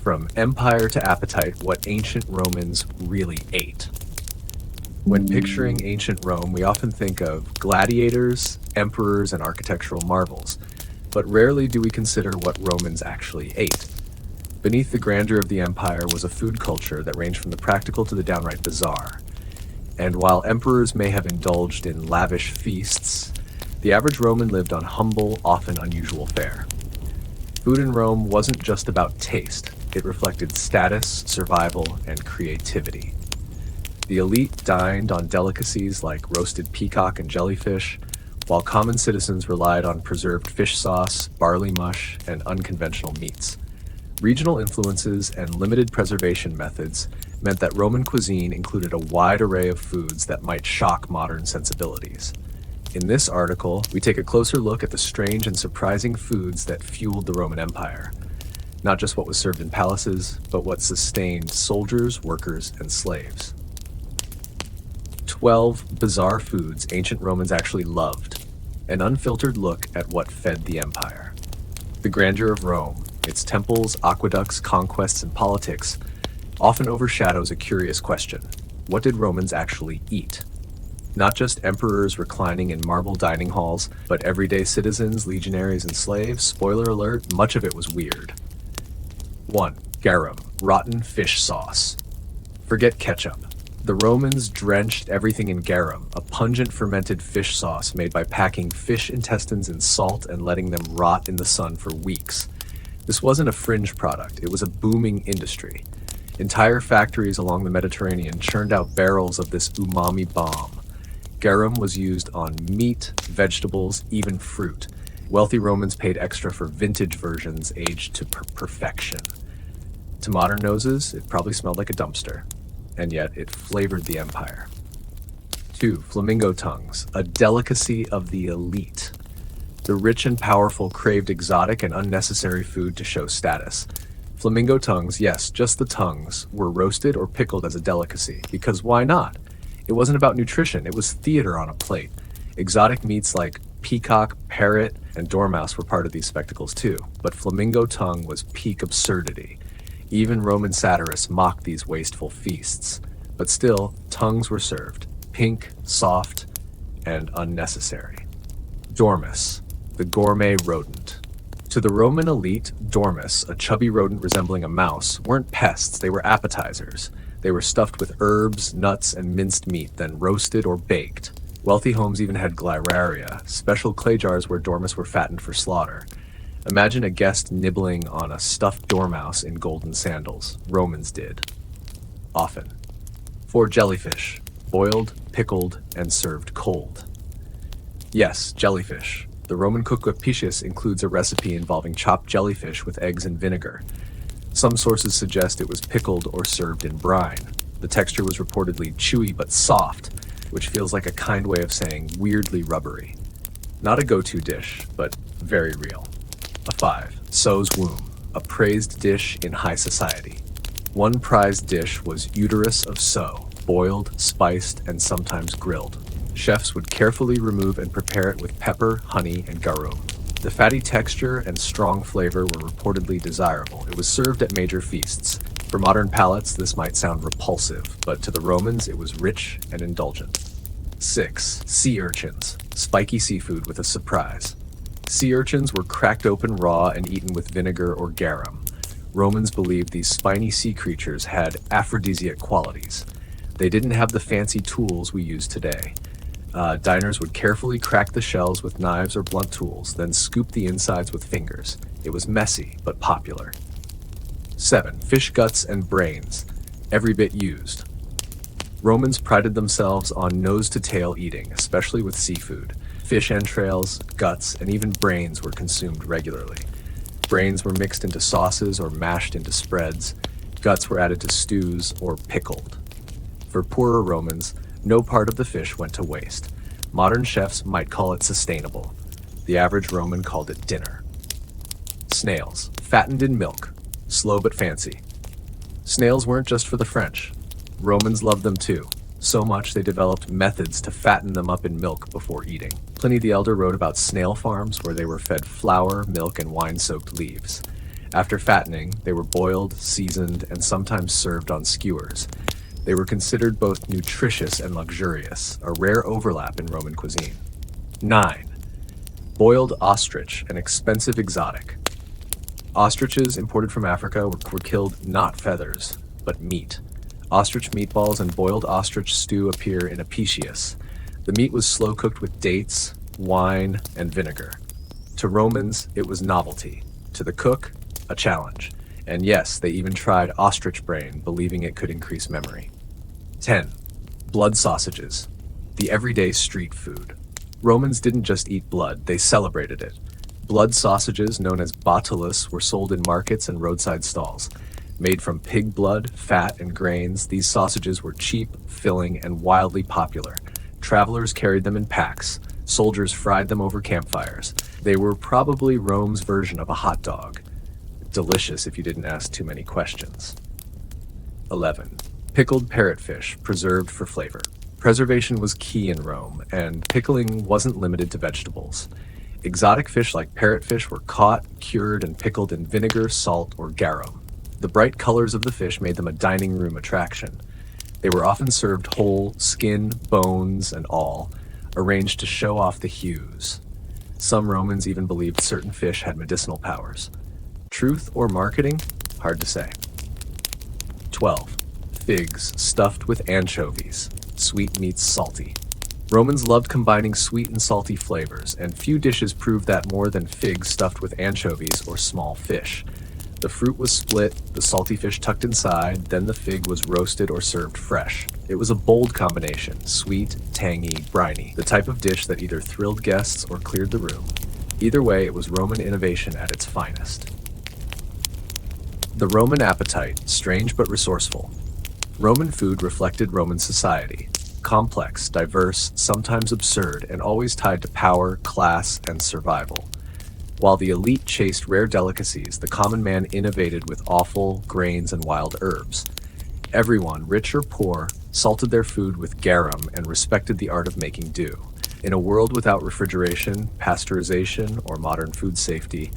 From empire to appetite, what ancient Romans really ate. When picturing ancient Rome, we often think of gladiators, emperors, and architectural marvels, but rarely do we consider what Romans actually ate. Beneath the grandeur of the empire was a food culture that ranged from the practical to the downright bizarre. And while emperors may have indulged in lavish feasts, the average Roman lived on humble, often unusual fare. Food in Rome wasn't just about taste, it reflected status, survival, and creativity. The elite dined on delicacies like roasted peacock and jellyfish, while common citizens relied on preserved fish sauce, barley mush, and unconventional meats. Regional influences and limited preservation methods meant that Roman cuisine included a wide array of foods that might shock modern sensibilities. In this article, we take a closer look at the strange and surprising foods that fueled the Roman Empire. Not just what was served in palaces, but what sustained soldiers, workers, and slaves. 12 bizarre foods ancient Romans actually loved. An unfiltered look at what fed the empire. The grandeur of Rome, its temples, aqueducts, conquests, and politics, often overshadows a curious question. What did Romans actually eat? Not just emperors reclining in marble dining halls, but everyday citizens, legionaries, and slaves. Spoiler alert, much of it was weird. 1. Garum, rotten fish sauce. Forget ketchup. The Romans drenched everything in garum, a pungent fermented fish sauce made by packing fish intestines in salt and letting them rot in the sun for weeks. This wasn't a fringe product, it was a booming industry. Entire factories along the Mediterranean churned out barrels of this umami bomb. Garum was used on meat, vegetables, even fruit. Wealthy Romans paid extra for vintage versions aged to perfection. To modern noses, it probably smelled like a dumpster, and yet it flavored the empire. 2. Flamingo tongues, a delicacy of the elite. The rich and powerful craved exotic and unnecessary food to show status. Flamingo tongues, yes, just the tongues, were roasted or pickled as a delicacy, because why not? It wasn't about nutrition, it was theater on a plate. Exotic meats like peacock, parrot, and dormouse were part of these spectacles too, but flamingo tongue was peak absurdity. Even Roman satirists mocked these wasteful feasts, but still, tongues were served, pink, soft, and unnecessary. Dormouse, the gourmet rodent. To the Roman elite, dormouse, a chubby rodent resembling a mouse, weren't pests, they were appetizers. They were stuffed with herbs, nuts, and minced meat, then roasted or baked. Wealthy homes even had glyraria, special clay jars where dormice were fattened for slaughter. Imagine a guest nibbling on a stuffed dormouse in golden sandals. Romans did. Often. 4. Jellyfish, boiled, pickled, and served cold. Yes, jellyfish. The Roman cookbook Apicius includes a recipe involving chopped jellyfish with eggs and vinegar. Some sources suggest it was pickled or served in brine. The texture was reportedly chewy but soft, which feels like a kind way of saying weirdly rubbery. Not a go-to dish, but very real. A 5. So's womb, a praised dish in high society. One prized dish was uterus of So, boiled, spiced, and sometimes grilled. Chefs would carefully remove and prepare it with pepper, honey, and garum. The fatty texture and strong flavor were reportedly desirable. It was served at major feasts. For modern palates, this might sound repulsive, but to the Romans, it was rich and indulgent. 6. Sea urchins, spiky seafood with a surprise. Sea urchins were cracked open raw and eaten with vinegar or garum. Romans believed these spiny sea creatures had aphrodisiac qualities. They didn't have the fancy tools we use today. Diners would carefully crack the shells with knives or blunt tools, then scoop the insides with fingers. It was messy, but popular. 7. Fish guts and brains, every bit used. Romans prided themselves on nose-to-tail eating, especially with seafood. Fish entrails, guts, and even brains were consumed regularly. Brains were mixed into sauces or mashed into spreads. Guts were added to stews or pickled. For poorer Romans, no part of the fish went to waste. Modern chefs might call it sustainable. The average Roman called it dinner. Snails, fattened in milk, slow but fancy. Snails weren't just for the French. Romans loved them too, so much they developed methods to fatten them up in milk before eating. Pliny the Elder wrote about snail farms where they were fed flour, milk, and wine-soaked leaves. After fattening, they were boiled, seasoned, and sometimes served on skewers. They were considered both nutritious and luxurious, a rare overlap in Roman cuisine. 9. Boiled ostrich, an expensive exotic. Ostriches imported from Africa were killed not feathers, but meat. Ostrich meatballs and boiled ostrich stew appear in Apicius. The meat was slow cooked with dates, wine, and vinegar. To Romans, it was novelty. To the cook, a challenge. And yes, they even tried ostrich brain, believing it could increase memory. 10. Blood sausages, the everyday street food. Romans didn't just eat blood, they celebrated it. Blood sausages, known as botulus, were sold in markets and roadside stalls. Made from pig blood, fat, and grains, these sausages were cheap, filling, and wildly popular. Travelers carried them in packs. Soldiers fried them over campfires. They were probably Rome's version of a hot dog. Delicious if you didn't ask too many questions. 11. Pickled parrotfish, preserved for flavor. Preservation was key in Rome, and pickling wasn't limited to vegetables. Exotic fish like parrotfish were caught, cured, and pickled in vinegar, salt, or garum. The bright colors of the fish made them a dining room attraction. They were often served whole, skin, bones, and all, arranged to show off the hues. Some Romans even believed certain fish had medicinal powers. Truth or marketing? Hard to say. 12. Figs stuffed with anchovies. Sweet meets salty. Romans loved combining sweet and salty flavors, and few dishes prove that more than figs stuffed with anchovies or small fish. The fruit was split, the salty fish tucked inside, then the fig was roasted or served fresh. It was a bold combination, sweet, tangy, briny, the type of dish that either thrilled guests or cleared the room. Either way, it was Roman innovation at its finest. The Roman appetite, strange but resourceful. Roman food reflected Roman society. Complex, diverse, sometimes absurd, and always tied to power, class, and survival. While the elite chased rare delicacies, the common man innovated with offal, grains, and wild herbs. Everyone, rich or poor, salted their food with garum and respected the art of making do. In a world without refrigeration, pasteurization, or modern food safety,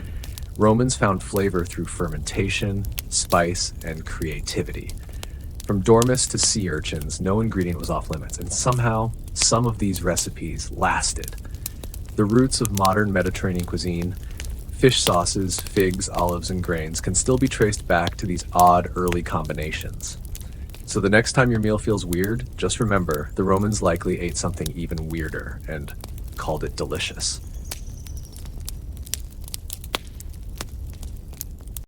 Romans found flavor through fermentation, spice, and creativity. From dormice to sea urchins, no ingredient was off limits, and somehow, some of these recipes lasted. The roots of modern Mediterranean cuisine, fish sauces, figs, olives, and grains, can still be traced back to these odd early combinations. So the next time your meal feels weird, just remember, the Romans likely ate something even weirder and called it delicious.